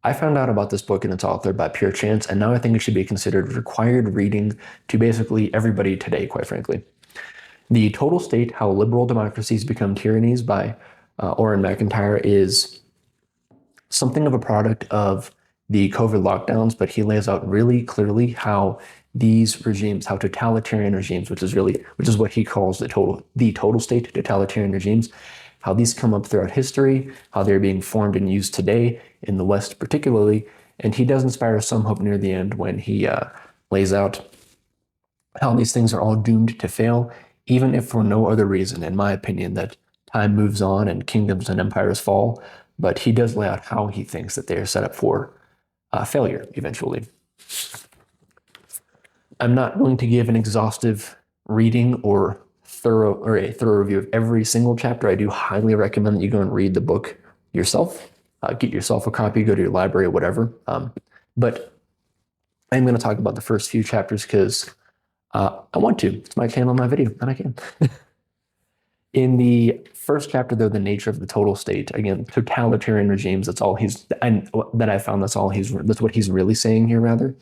I found out about this book and its author by pure chance, and now I think it should be considered required reading to basically everybody today, quite frankly. The Total State, How Liberal Democracies Become Tyrannies by Auron McIntyre is something of a product of the COVID lockdowns, but he lays out really clearly how these regimes, how totalitarian regimes, which is what he calls the total state totalitarian regimes, how these come up throughout history, how they're being formed and used today in the West particularly. And he does inspire some hope near the end when he lays out how these things are all doomed to fail, even if for no other reason, in my opinion, that time moves on and kingdoms and empires fall. But he does lay out how he thinks that they are set up for failure eventually. I'm not going to give an exhaustive reading or a thorough review of every single chapter. I do highly recommend that you go and read the book yourself. Get yourself a copy, go to your library, or whatever. But I'm going to talk about the first few chapters because I want to. It's my channel, my video, and I can. In the first chapter, though, the nature of the total state, again, totalitarian regimes, that's all that's what he's really saying here, rather.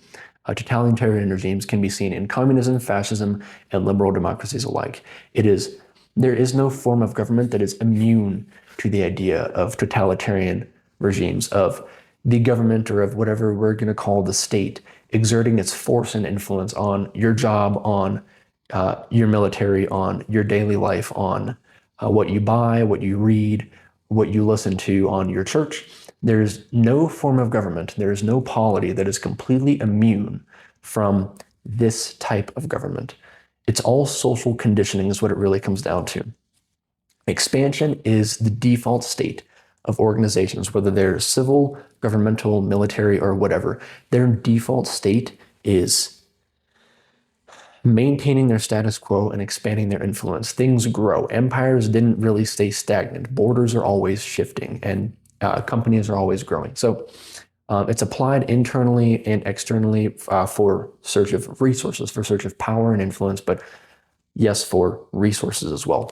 Totalitarian regimes can be seen in communism, fascism, and liberal democracies alike. There is no form of government that is immune to the idea of totalitarian regimes, of the government or of whatever we're going to call the state exerting its force and influence on your job, on your military, on your daily life, on what you buy, what you read, what you listen to, on your church. There's no form of government, there is no polity that is completely immune from this type of government. It's all social conditioning is what it really comes down to. Expansion is the default state of organizations, whether they're civil, governmental, military, or whatever. Their default state is maintaining their status quo and expanding their influence. Things grow. Empires didn't really stay stagnant. Borders are always shifting, and companies are always growing. So it's applied internally and externally for search of resources, for search of power and influence, but yes, for resources as well.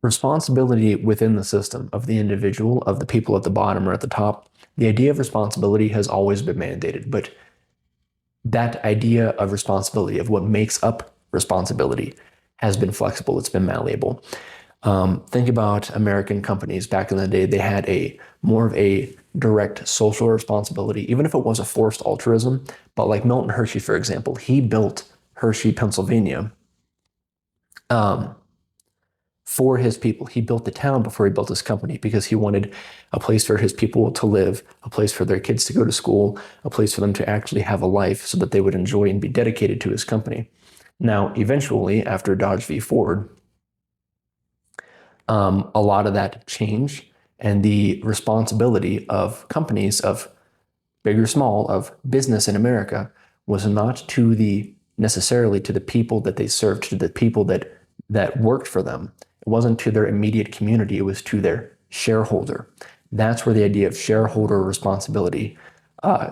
Responsibility within the system of the individual, of the people at the bottom or at the top, the idea of responsibility has always been mandated, but that idea of responsibility, of what makes up responsibility, has been flexible, it's been malleable. Think about American companies back in the day. They had more of a direct social responsibility, even if it was a forced altruism. But like Milton Hershey, for example, he built Hershey, Pennsylvania, for his people. He built the town before he built his company because he wanted a place for his people to live, a place for their kids to go to school, a place for them to actually have a life so that they would enjoy and be dedicated to his company. Now, eventually, after Dodge v. Ford, a lot of that changed, and the responsibility of companies, of big or small, of business in America, was not necessarily to the people that they served, to the people that worked for them. It wasn't to their immediate community, it was to their shareholder. That's where the idea of shareholder responsibility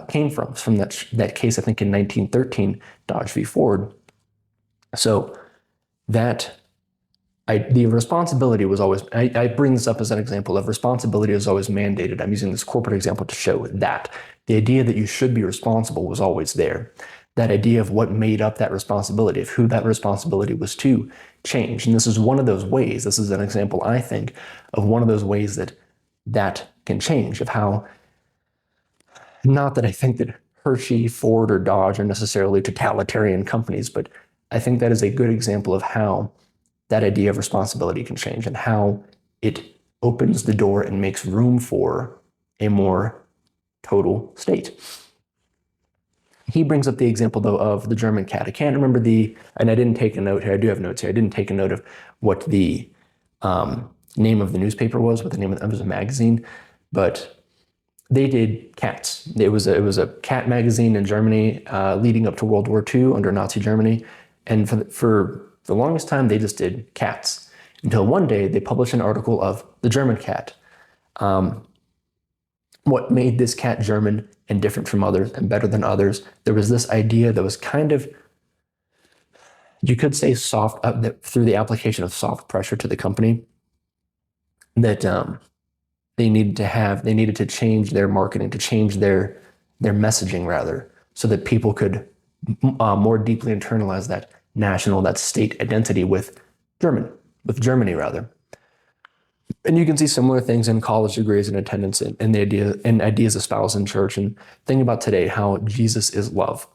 came from that case, I think in 1913, Dodge v. Ford. So the responsibility was always, I bring this up as an example of responsibility is always mandated. I'm using this corporate example to show that. The idea that you should be responsible was always there. That idea of what made up that responsibility, of who that responsibility was to, changed. And this is one of those ways, this is an example, I think, of one of those ways that can change, of how, not that I think that Hershey, Ford, or Dodge are necessarily totalitarian companies, but I think that is a good example of how that idea of responsibility can change and how it opens the door and makes room for a more total state. He brings up the example, though, of the German cat. I can't remember and I didn't take a note here. I do have notes here. I didn't take a note of what the name of the newspaper was, what the name of it was, a magazine, but they did cats. It was a cat magazine in Germany leading up to World War II under Nazi Germany. And for the longest time, they just did cats until one day they published an article of the German cat. What made this cat German and different from others and better than others? There was this idea that was kind of, you could say soft, through the application of soft pressure to the company, that they needed to change their marketing, to change their messaging rather, so that people could more deeply internalize that state identity with Germany rather. And you can see similar things in college degrees and attendance and ideas espoused in church. And think about today how Jesus is love.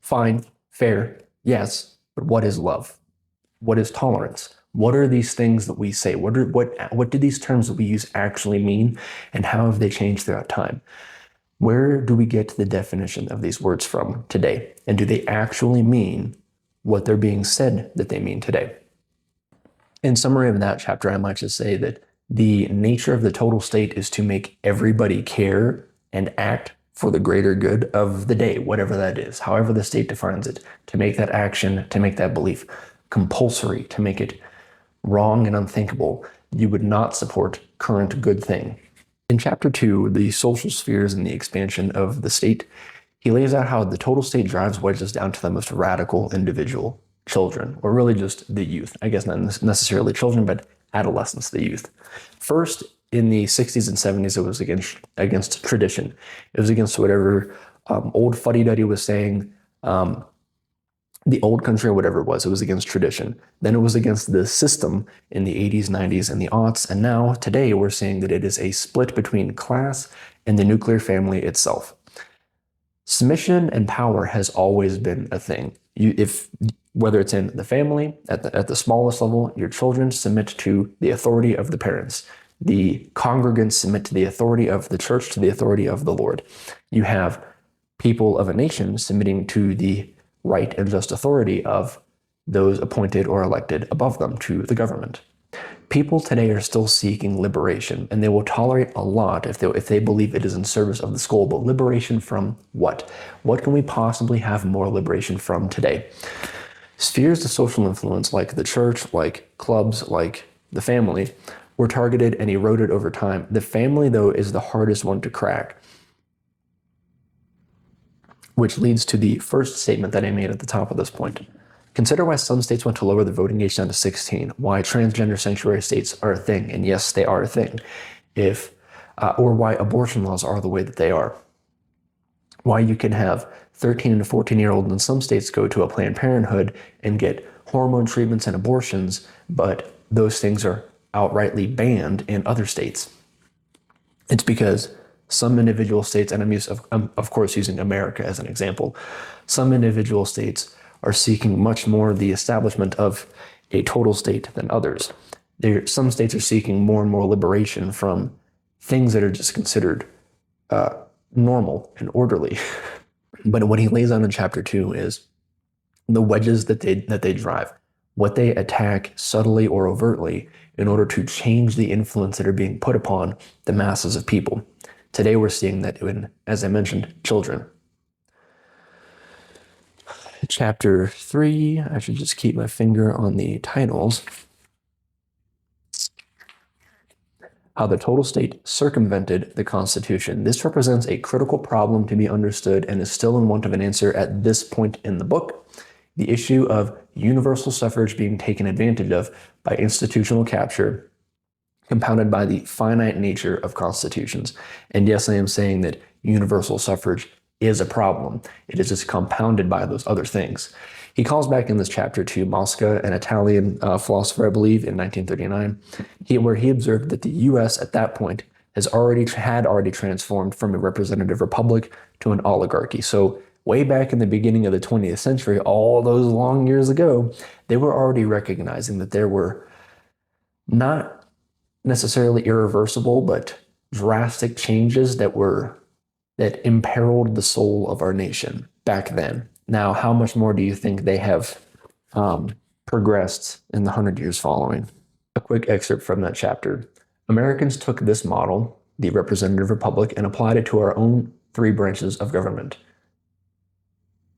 Fine, fair, yes, but what is love? What is tolerance? What are these things that we say? What do these terms that we use actually mean, and how have they changed throughout time? Where do we get the definition of these words from today? And do they actually mean what they're being said that they mean today? In summary of that chapter, I might just say that the nature of the total state is to make everybody care and act for the greater good of the day, whatever that is, however the state defines it, to make that action, to make that belief compulsory, to make it wrong and unthinkable. You would not support current good thing. In chapter 2, the social spheres and the expansion of the state, he lays out how the total state drives wedges down to the most radical individual, children, or really just the youth. I guess not necessarily children, but adolescents, the youth. First, in the 60s and 70s, it was against tradition. It was against whatever old fuddy-duddy was saying, the old country or whatever it was. It was against tradition. Then it was against the system in the 80s, 90s, and the aughts. And now, today, we're seeing that it is a split between class and the nuclear family itself. Submission and power has always been a thing. Whether it's in the family, at the smallest level, your children submit to the authority of the parents. The congregants submit to the authority of the church, to the authority of the Lord. You have people of a nation submitting to the right and just authority of those appointed or elected above them, to the government. People today are still seeking liberation, and they will tolerate a lot if they believe it is in service of the school. But liberation from what? What can we possibly have more liberation from today? Spheres of social influence like the church, like clubs, like the family, were targeted and eroded over time. The family, though, is the hardest one to crack, which leads to the first statement that I made at the top of this point. Consider why some states want to lower the voting age down to 16, why transgender sanctuary states are a thing, and yes, they are a thing, or why abortion laws are the way that they are. Why you can have 13 and 14-year-olds in some states go to a Planned Parenthood and get hormone treatments and abortions, but those things are outrightly banned in other states. It's because some individual states, and I'm of course using America as an example, some individual states are seeking much more the establishment of a total state than others. Some states are seeking more and more liberation from things that are just considered normal and orderly. But what he lays out in chapter 2 is the wedges that they drive, what they attack subtly or overtly in order to change the influence that are being put upon the masses of people. Today we're seeing that in, as I mentioned, children. Chapter 3, I should just keep my finger on the titles. How the total state circumvented the Constitution. This represents a critical problem to be understood and is still in want of an answer at this point in the book. The issue of universal suffrage being taken advantage of by institutional capture, compounded by the finite nature of constitutions. And yes, I am saying that universal suffrage is a problem. It is just compounded by those other things. He calls back in this chapter to Mosca, an Italian philosopher, I believe, in 1939, where he observed that the U.S. at that point had already transformed from a representative republic to an oligarchy. So way back in the beginning of the 20th century, all those long years ago, they were already recognizing that there were not necessarily irreversible, but drastic changes that imperiled the soul of our nation back then. Now, how much more do you think they have progressed in the 100 years following? A quick excerpt from that chapter. Americans took this model, the representative republic, and applied it to our own 3 branches of government,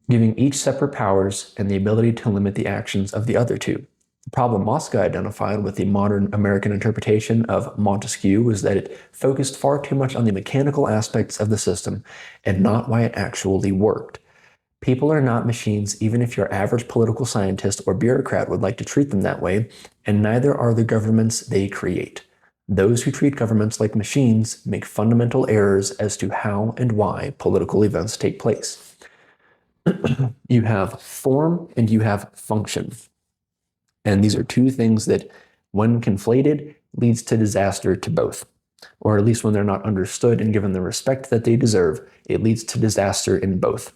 giving each separate powers and the ability to limit the actions of the other 2. The problem Mosca identified with the modern American interpretation of Montesquieu was that it focused far too much on the mechanical aspects of the system and not why it actually worked. People are not machines, even if your average political scientist or bureaucrat would like to treat them that way, and neither are the governments they create. Those who treat governments like machines make fundamental errors as to how and why political events take place. You have form and you have function. And these are two things that, when conflated, leads to disaster to both. Or at least when they're not understood and given the respect that they deserve, it leads to disaster in both.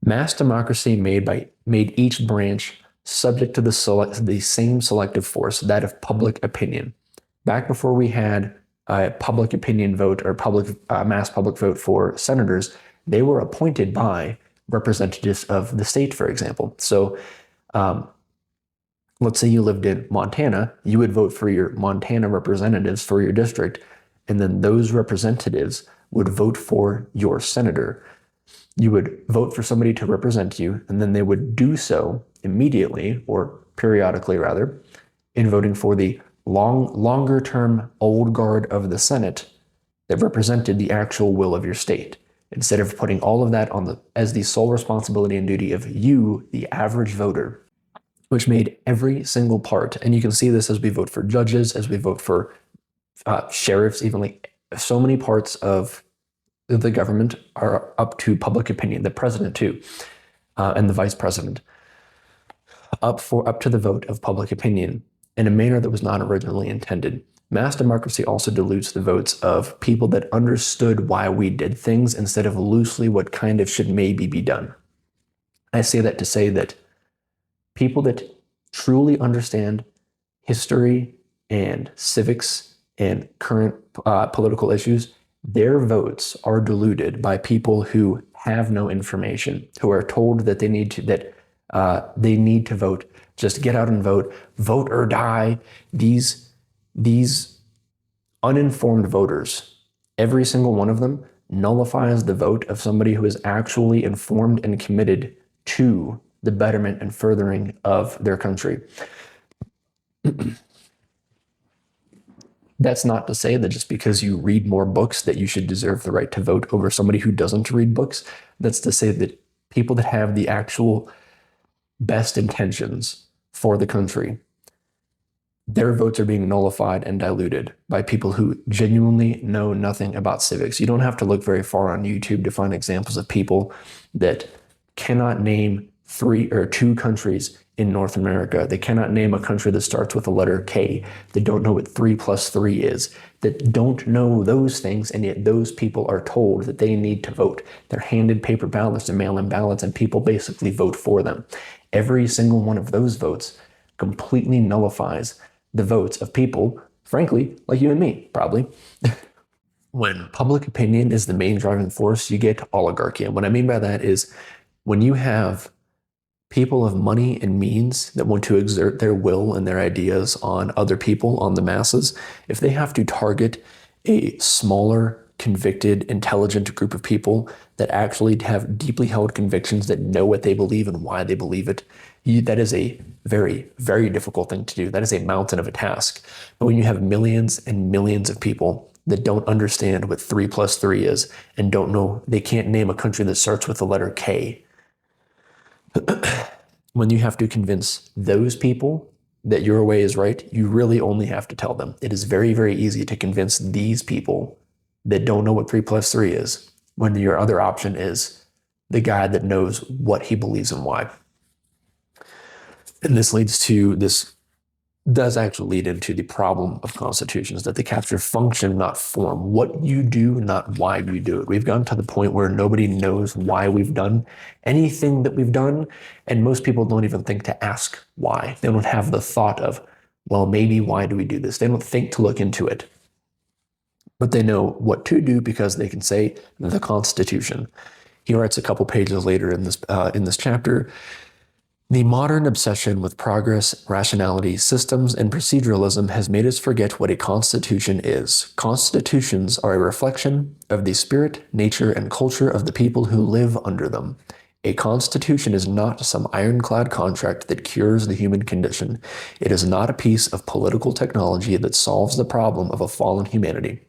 Mass democracy made each branch subject to the same selective force, that of public opinion. Back before we had a public opinion vote or mass public vote for senators, they were appointed by representatives of the state, for example. So let's say you lived in Montana, you would vote for your Montana representatives for your district, and then those representatives would vote for your senator. You would vote for somebody to represent you, and then they would do so immediately, or periodically rather, in voting for the longer-term old guard of the Senate that represented the actual will of your state, instead of putting all of that as the sole responsibility and duty of you, the average voter, which made every single part. And you can see this as we vote for judges, as we vote for sheriffs, even like so many parts of the government are up to public opinion, the president too, and the vice president, up to the vote of public opinion in a manner that was not originally intended. Mass democracy also dilutes the votes of people that understood why we did things instead of loosely what kind of should maybe be done. I say that to say that people that truly understand history and civics and current political issues, their votes are diluted by people who have no information, who are told that they need to vote. Just get out and vote or die. These uninformed voters, every single one of them nullifies the vote of somebody who is actually informed and committed to the betterment and furthering of their country. That's not to say that just because you read more books that you should deserve the right to vote over somebody who doesn't read books. That's to say that people that have the actual best intentions for the country, their votes are being nullified and diluted by people who genuinely know nothing about civics. You don't have to look very far on YouTube to find examples of people that cannot name 3 or 2 countries in North America. They cannot name a country that starts with the letter K. They don't know what 3 plus 3 is. That don't know those things, and yet those people are told that they need to vote. They're handed paper ballots and mail-in ballots, and people basically vote for them. Every single one of those votes completely nullifies the votes of people, frankly, like you and me, probably. When public opinion is the main driving force, you get oligarchy. And what I mean by that is when you have people of money and means that want to exert their will and their ideas on other people, on the masses, if they have to target a smaller, convicted, intelligent group of people that actually have deeply held convictions, that know what they believe and why they believe it, that is a very, very difficult thing to do. That is a mountain of a task. But when you have millions and millions of people that don't understand what 3 plus 3 is and don't know, they can't name a country that starts with the letter K, when you have to convince those people that your way is right, you really only have to tell them. It is very, very easy to convince these people that don't know what 3 plus 3 is, when your other option is the guy that knows what he believes and why. And this does actually lead into the problem of constitutions, that they capture function, not form. What you do, not why you do it. We've gotten to the point where nobody knows why we've done anything that we've done, and most people don't even think to ask why. They don't have the thought of, well, maybe why do we do this? They don't think to look into it. But they know what to do because they can say the Constitution. He writes a couple pages later in this chapter, the modern obsession with progress, rationality, systems, and proceduralism has made us forget what a constitution is. Constitutions are a reflection of the spirit, nature, and culture of the people who live under them. A constitution is not some ironclad contract that cures the human condition. It is not a piece of political technology that solves the problem of a fallen humanity.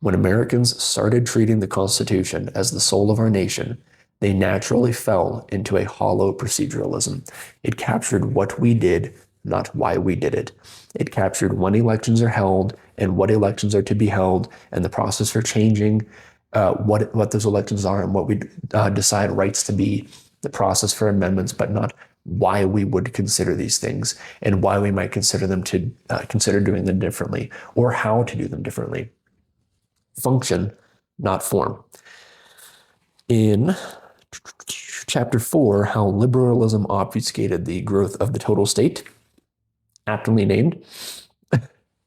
When Americans started treating the Constitution as the soul of our nation, they naturally fell into a hollow proceduralism. It captured what we did not why we did it. It captured when elections are held and what elections are to be held and the process for changing what those elections are and what we decide rights to be, the process for amendments, but not why we would consider these things and why we might consider them to consider doing them differently or how to do them differently. Function, not form. In Chapter 4, How Liberalism Obfuscated the Growth of the Total State, aptly named,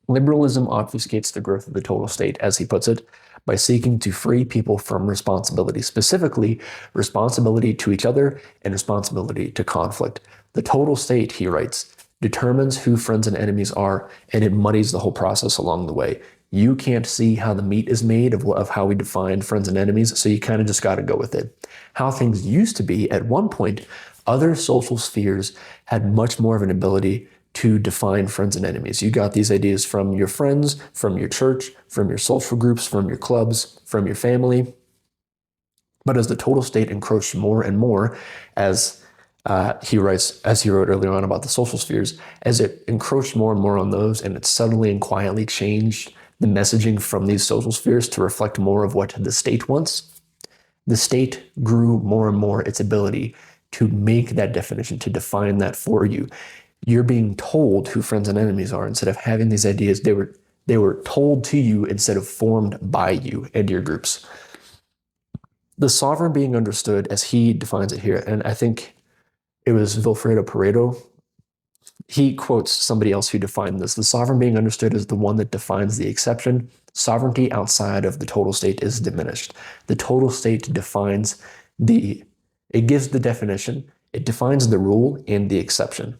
liberalism obfuscates the growth of the total state, as he puts it, by seeking to free people from responsibility, specifically responsibility to each other and responsibility to conflict. The total state, he writes, determines who friends and enemies are, and it muddies the whole process along the way. You can't see how the meat is made of how we define friends and enemies, so you kind of just got to go with it. How things used to be, at one point, other social spheres had much more of an ability to define friends and enemies. You got these ideas from your friends, from your church, from your social groups, from your clubs, from your family. But as the total state encroached more and more, as he wrote earlier on about the social spheres, as it encroached more and more on those, and it subtly and quietly changed the messaging from these social spheres to reflect more of what the state wants, the state grew more and more its ability to make that definition, to define that for you. You're being told who friends and enemies are instead of having these ideas. They were told to you instead of formed by you and your groups. The sovereign being understood as he defines it here, and I think it was Vilfredo Pareto, he quotes somebody else who defined this. The sovereign being understood as the one that defines the exception. Sovereignty outside of the total state is diminished. The total state defines it gives the definition, it defines the rule and the exception.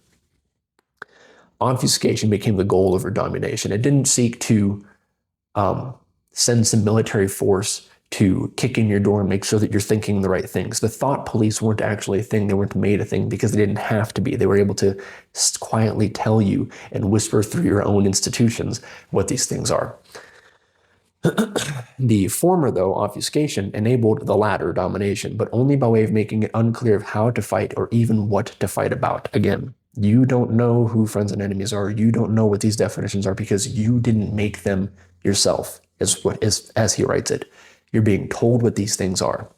Obfuscation became the goal over domination. It didn't seek to send some military force to kick in your door and make sure that you're thinking the right things. The thought police weren't actually a thing. They weren't made a thing because they didn't have to be. They were able to quietly tell you and whisper through your own institutions what these things are. The former, though, obfuscation, enabled the latter, domination, but only by way of making it unclear of how to fight or even what to fight about. Again, you don't know who friends and enemies are. You don't know what these definitions are because you didn't make them yourself, as he writes it. You're being told what these things are.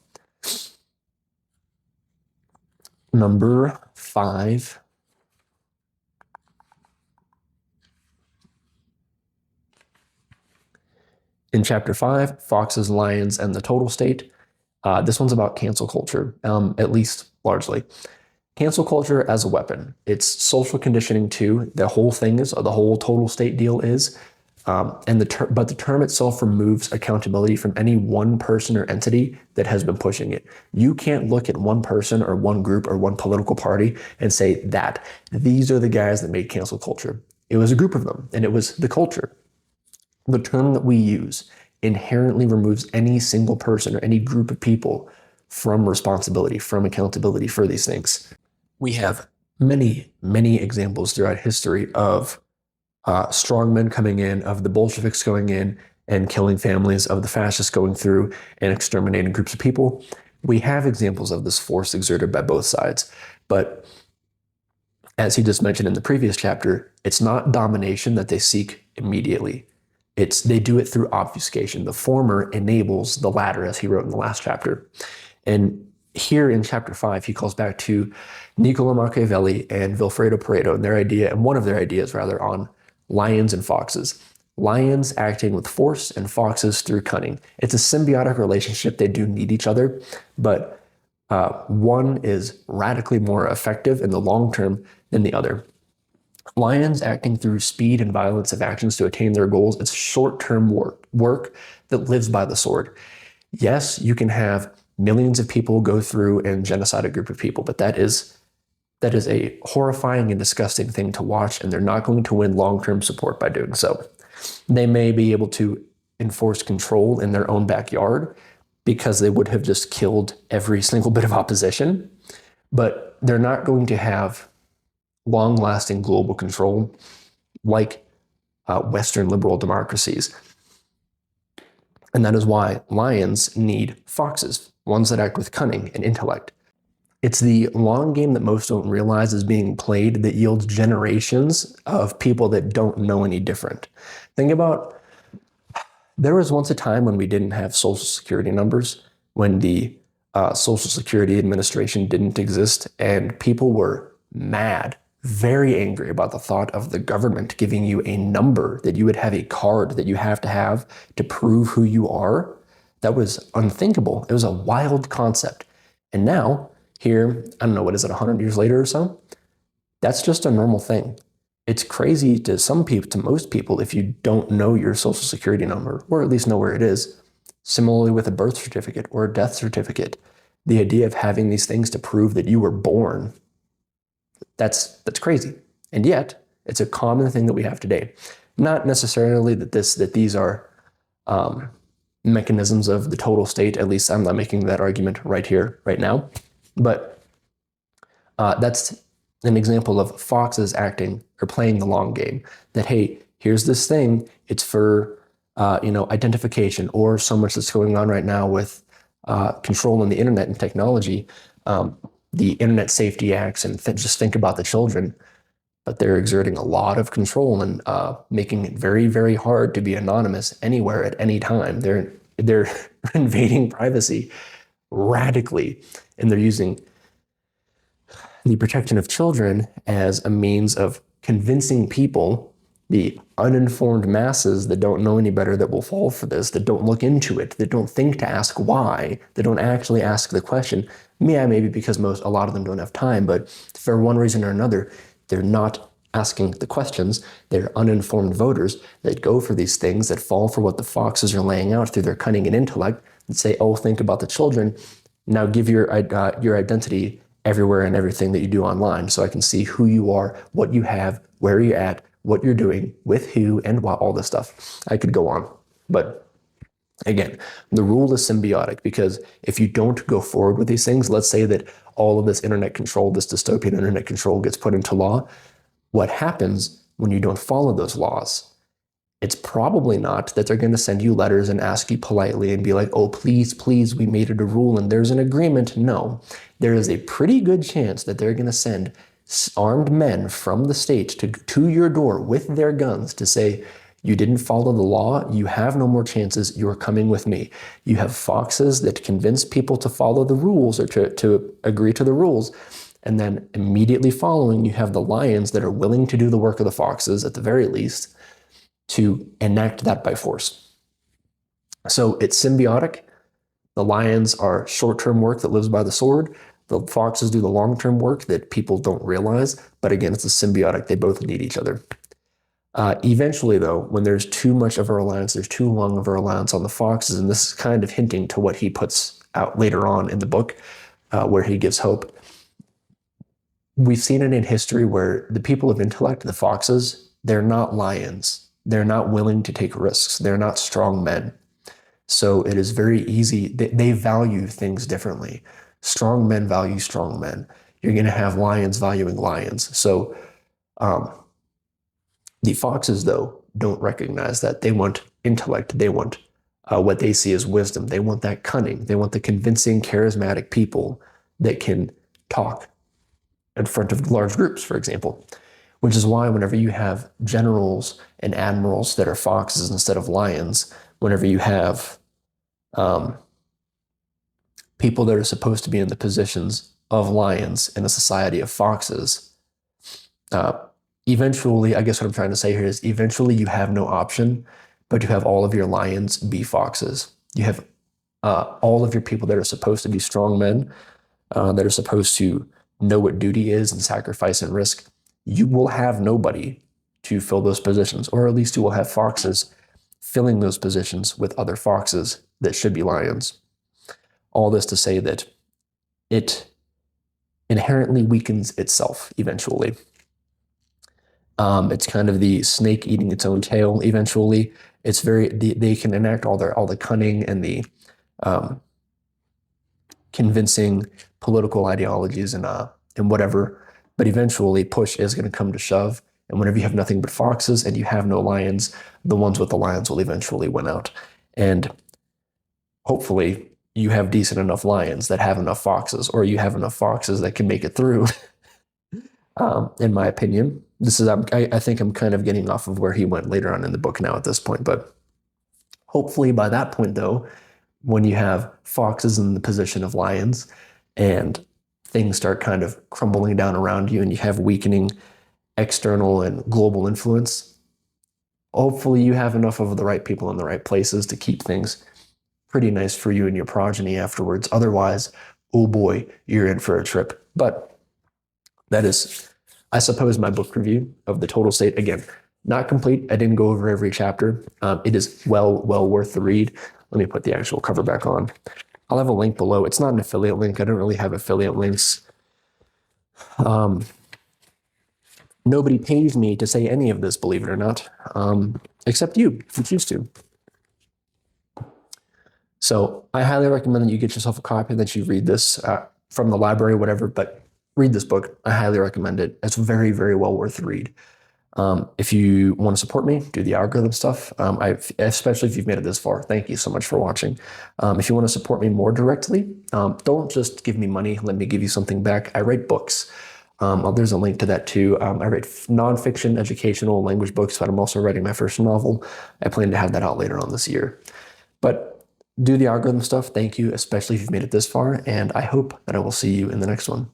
Number 5. In Chapter 5, Foxes, Lions, and the Total State, this one's about cancel culture, at least largely. Cancel culture as a weapon. It's social conditioning too. The whole total state deal is. But the term itself removes accountability from any one person or entity that has been pushing it. You can't look at one person or one group or one political party and say that these are the guys that made cancel culture. It was a group of them, and it was the culture. The term that we use inherently removes any single person or any group of people from responsibility, from accountability for these things. We have many, many examples throughout history of strongmen coming in, of the Bolsheviks going in and killing families, of the fascists going through and exterminating groups of people. We have examples of this force exerted by both sides. But as he just mentioned in the previous chapter, it's not domination that they seek immediately. They do it through obfuscation. The former enables the latter, as he wrote in the last chapter. And here in Chapter 5, he calls back to Niccolo Machiavelli and Vilfredo Pareto and one of their ideas on lions and foxes. Lions acting with force and foxes through cunning. It's a symbiotic relationship. They do need each other, but one is radically more effective in the long term than the other. Lions acting through speed and violence of actions to attain their goals. It's short-term work that lives by the sword. Yes, you can have millions of people go through and genocide a group of people, but that is a horrifying and disgusting thing to watch, and they're not going to win long-term support by doing so. They may be able to enforce control in their own backyard because they would have just killed every single bit of opposition, but they're not going to have long-lasting global control like Western liberal democracies. And that is why lions need foxes, ones that act with cunning and intellect. It's the long game that most don't realize is being played that yields generations of people that don't know any different. Think about, there was once a time when we didn't have social security numbers, when the Social Security Administration didn't exist, and people were mad, very angry about the thought of the government giving you a number, that you would have a card that you have to prove who you are. That was unthinkable. It was a wild concept. And now, here, I don't know, what is it, 100 years later or so? That's just a normal thing. It's crazy to some people, to most people, if you don't know your social security number, or at least know where it is. Similarly with a birth certificate or a death certificate, the idea of having these things to prove that you were born, that's crazy. And yet, it's a common thing that we have today. Not necessarily that these are mechanisms of the total state, at least I'm not making that argument right here, right now, but that's an example of foxes acting or playing the long game. That, hey, here's this thing, it's for identification, or so much that's going on right now with controlling the internet and technology, the Internet Safety Acts, and just think about the children. But they're exerting a lot of control and making it very, very hard to be anonymous anywhere at any time. They're invading privacy radically, and they're using the protection of children as a means of convincing people, the uninformed masses that don't know any better, that will fall for this, that don't look into it, that don't think to ask why, that don't actually ask the question. Yeah, maybe because a lot of them don't have time, but for one reason or another, they're not asking the questions. They're uninformed voters that go for these things, that fall for what the foxes are laying out through their cunning and intellect, and say, oh, think about the children. Now give your identity everywhere and everything that you do online, so I can see who you are, what you have, where you're at, what you're doing, with who, and why, all this stuff. I could go on. But again, the rule is symbiotic, because if you don't go forward with these things, let's say that all of this internet control, this dystopian internet control, gets put into law, what happens when you don't follow those laws? It's probably not that they're going to send you letters and ask you politely and be like, oh, please, please, we made it a rule and there's an agreement. No, there is a pretty good chance that they're going to send armed men from the state to your door with their guns to say, you didn't follow the law, you have no more chances, you are coming with me. You have foxes that convince people to follow the rules, or to agree to the rules. And then immediately following, you have the lions that are willing to do the work of the foxes, at the very least, to enact that by force. So it's symbiotic. The lions are short-term work that lives by the sword. The foxes do the long-term work that people don't realize. But again, it's a symbiotic. They both need each other. Eventually, though, when there's too much of a reliance, there's too long of a reliance on the foxes, and this is kind of hinting to what he puts out later on in the book, where he gives hope. We've seen it in history where the people of intellect, the foxes, they're not lions. They're not willing to take risks. They're not strong men. So it is very easy. They value things differently. Strong men value strong men. You're going to have lions valuing lions. So the foxes, though, don't recognize that. They want intellect. They want what they see as wisdom. They want that cunning. They want the convincing, charismatic people that can talk in front of large groups, for example. Which is why whenever you have generals and admirals that are foxes instead of lions, whenever you have people that are supposed to be in the positions of lions in a society of foxes, eventually, I guess what I'm trying to say here is, eventually you have no option but to have all of your lions be foxes. You have all of your people that are supposed to be strong men, that are supposed to know what duty is and sacrifice and risk. You will have nobody to fill those positions, or at least you will have foxes filling those positions with other foxes that should be lions. All this to say that it inherently weakens itself eventually. It's kind of the snake eating its own tail eventually. It's they can enact all the cunning and the convincing political ideologies and whatever, but eventually push is going to come to shove. And whenever you have nothing but foxes and you have no lions, the ones with the lions will eventually win out. And hopefully you have decent enough lions that have enough foxes, or you have enough foxes that can make it through. In my opinion, this is I think I'm kind of getting off of where he went later on in the book now at this point, but hopefully by that point though, when you have foxes in the position of lions and things start kind of crumbling down around you and you have weakening external and global influence, hopefully you have enough of the right people in the right places to keep things pretty nice for you and your progeny afterwards. Otherwise, oh boy, you're in for a trip. But that is, I suppose, my book review of The Total State. Again, not complete. I didn't go over every chapter. It is well worth the read. Let me put the actual cover back on. I'll have a link below. It's not an affiliate link. I don't really have affiliate links. Nobody pays me to say any of this, believe it or not, except you, if you choose to. So I highly recommend that you get yourself a copy, that you read this from the library, whatever, but read this book. I highly recommend it. It's very, very well worth the read. If you want to support me, do the algorithm stuff, especially if you've made it this far, thank you so much for watching. If you want to support me more directly, don't just give me money, let me give you something back. I write books. There's a link to that too. I write nonfiction, educational, language books, but I'm also writing my first novel. I plan to have that out later on this year. But do the algorithm stuff, thank you, especially if you've made it this far, and I hope that I will see you in the next one.